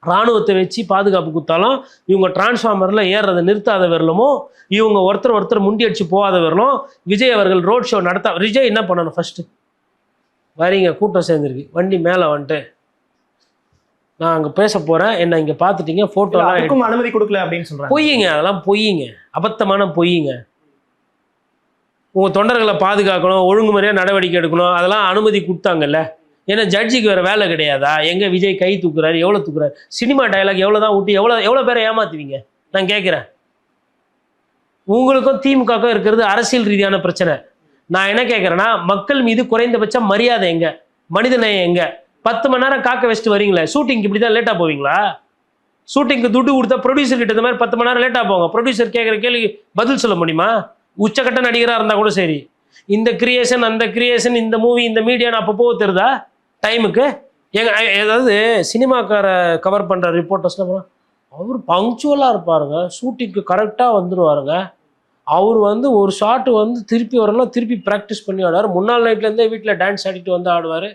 இராணுவத்தை வச்சு பாதுகாப்பு கொடுத்தாலும் இவங்க டிரான்ஸ்ஃபார்மரில் ஏறுறதை நிறுத்தாத வரலுமோ, இவங்க ஒருத்தர் முண்டி அடிச்சு போகாத வரலும் விஜய் அவர்கள் ரோட் ஷோ நடத்த விஜய் என்ன பண்ணணும்? ஃபஸ்ட்டு வரீங்க, கூட்டம் சேர்ந்துருக்கு, வண்டி மேலே வந்துட்டு நான் அங்கே பேச போகிறேன், என்ன இங்கே பார்த்துட்டீங்க, ஃபோட்டோலாம் அனுமதி கொடுக்கல அப்படின்னு சொல்கிறேன். பொய்யுங்க, அதெல்லாம் பொய்யுங்க, அபத்தமான பொய்யுங்க. உங்கள் தொண்டர்களை பாதுகாக்கணும், ஒழுங்குமுறையாக நடவடிக்கை எடுக்கணும், அதெல்லாம் அனுமதி கொடுத்தாங்கல்ல. ஏன்னா ஜட்ஜிக்கு வேறு வேலை கிடையாதா? எங்கே விஜய் கை தூக்குறாரு, எவ்வளோ தூக்குறாரு, சினிமா டைலாக் எவ்வளோ தான் ஊட்டி எவ்வளோ பேரை ஏமாற்றுவீங்க? நான் கேட்குறேன். உங்களுக்கும் திமுகவுக்கும் இருக்கிறது அரசியல் ரீதியான பிரச்சனை. நான் என்ன கேட்குறேன்னா, மக்கள் மீது குறைந்தபட்சம் மரியாதை எங்கே, மனிதநேயம் எங்கே? 10 மணி நேரம் காக்க வச்சுட்டு வரீங்களே, ஷூட்டிங்க்கு இப்படி தான் லேட்டாக போவீங்களா? ஷூட்டிங்க்கு துட்டு கொடுத்தா ப்ரொடியூசர் கிட்ட இந்த மாதிரி 10 மணி நேரம் லேட்டாக போங்க. ப்ரொடியூசர் கேட்குற கேள்வி பதில் சொல்ல முடியுமா? உச்சக்கட்ட நடிகராக இருந்தால் கூட சரி. இந்த கிரியேஷன் அந்த கிரியேஷன், இந்த மூவி இந்த மீடியான்னு அப்பப்போ தெரியுதா டைமுக்கு? ஏதாவது சினிமாக்கார கவர் பண்ணுற ரிப்போர்ட்டர்ஸ்லாம் அவர் பங்க்சுவலாக இருப்பாருங்க, ஷூட்டிங்க்கு கரெக்டாக வந்துடுவாருங்க. அவர் ஒரு ஷாட்டு திருப்பி வரலாம், திருப்பி ப்ராக்டிஸ் பண்ணி ஆடுவார். முன்னாள் நைட்லேருந்தே வீட்டில் டான்ஸ் ஆடிட்டு ஆடுவார்.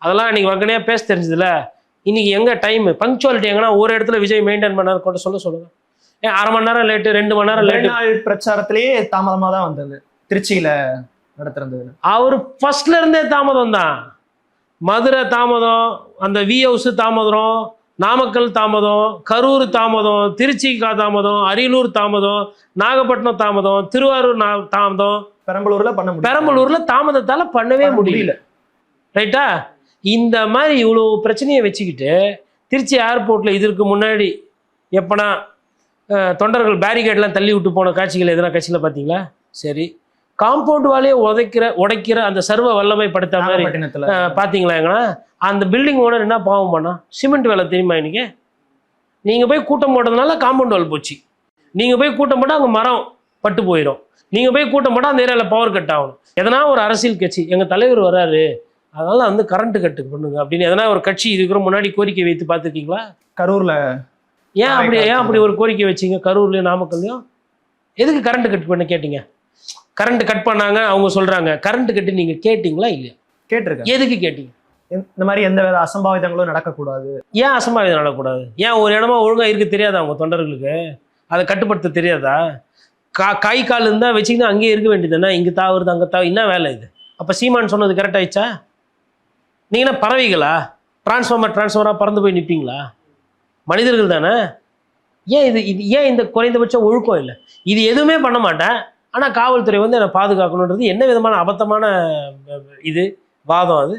அதெல்லாம் இன்றைக்கி வகனையாக பேச தெரிஞ்சதில்ல. இன்றைக்கி எங்கே டைமு பங்க்சுவாலிட்டி எங்கன்னா ஒரு இடத்துல விஜய் மெயின்டைன் பண்ணாத கொண்டு சொல்லுங்கள். ஏன் 1/2 மணி நேரம் லேட்டு, 2 மணி நேரம் லேட்டு? பிரச்சாரத்திலேயே தாமதமாக தான் வந்தது திருச்சியில் நடத்துறது. அவர் ஃபர்ஸ்ட்ல இருந்தே தாமதம் தான். மதுரை தாமதம், அந்த வி ஹவுஸ் தாமதம், நாமக்கல் தாமதம், கரூர் தாமதம், திருச்சி தாமதம், அரியலூர் தாமதம், நாகப்பட்டினம் தாமதம், திருவாரூர் தாமதம், பெரம்பலூர்ல தாமதத்தால் பண்ணவே முடியல. ரைட்டா? இந்த மாதிரி இவ்வளோ பிரச்சனையை வச்சுக்கிட்டு திருச்சி ஏர்போர்ட்டில் இதற்கு முன்னாடி எப்போனா தொண்டர்கள் பேரிகேட்லாம் தள்ளி விட்டு போன காட்சிகள் எதனா கட்சியில் பார்த்தீங்களா? சரி, காம்பவுண்ட் வாலையே உடைக்கிற அந்த சர்வ வல்லமை படுத்த மாதிரி பார்த்தீங்களா? எங்கன்னா அந்த பில்டிங் ஓனர் என்ன பாவம் பண்ணா? சிமெண்ட் வேலை தெரியுமா? இன்னைக்கு நீங்கள் போய் கூட்டம் போட்டதுனால காம்பவுண்ட் வால் போச்சு. நீங்கள் போய் கூட்டம் போட்டால் அங்கே மரம் பட்டு போயிடும். நீங்கள் போய் கூட்டம் போட்டால் அந்த ஏரியாவில் பவர் கட் ஆகணும். எதனா ஒரு அரசியல் கட்சி எங்கள் தலைவர் வராரு அதனால கரண்ட் கட்டு பண்ணுங்க அப்படின்னு எதனா ஒரு கட்சி இதுக்கு முன்னாடி கோரிக்கை வைத்து பார்த்துருக்கீங்களா? கரூரில் ஏன் அப்படி ஒரு கோரிக்கை வச்சிங்க? கரூர்லையும் நாமக்கல்லையும் எதுக்கு கரண்ட் கட் பண்ண கேட்டீங்க? கரண்ட் கட் பண்ணாங்க, அவங்க சொல்றாங்க. கரண்ட் கட்டு நீங்க கேட்டீங்களா? இல்லையா? கேட்டிருக்கேன். எதுக்கு கேட்டீங்க? இந்த மாதிரி எந்த வித அசம்பாவிதங்களும் நடக்கக்கூடாது. ஏன் அசம்பாவிதம் நடக்கக்கூடாது? ஏன் ஒரு இடமா ஒழுங்கா இருக்கு தெரியாதா அவங்க தொண்டர்களுக்கு? அதை கட்டுப்படுத்த தெரியாதா? கை கால் இருந்தா வச்சுக்கிட்டு அங்கேயே இருக்க வேண்டியதுன்னா இங்க தாவுறது அங்க தாவு, என்ன வேலை இது? அப்ப சீமான் சொன்னது கரெக்ட் ஆயிடுச்சா? நீங்க என்ன பறவைகளா? டிரான்ஸ்ஃபார்மரா பறந்து போய் நிற்பீங்களா? மனிதர்கள் தானே. ஏன் இந்த குறைந்தபட்ச ஒழுக்கம் இல்லை? இது எதுவுமே பண்ண மாட்டேன், ஆனால் காவல்துறை என்னை பாதுகாக்கணுன்றது என்ன விதமான அபத்தமான வாதம் அது?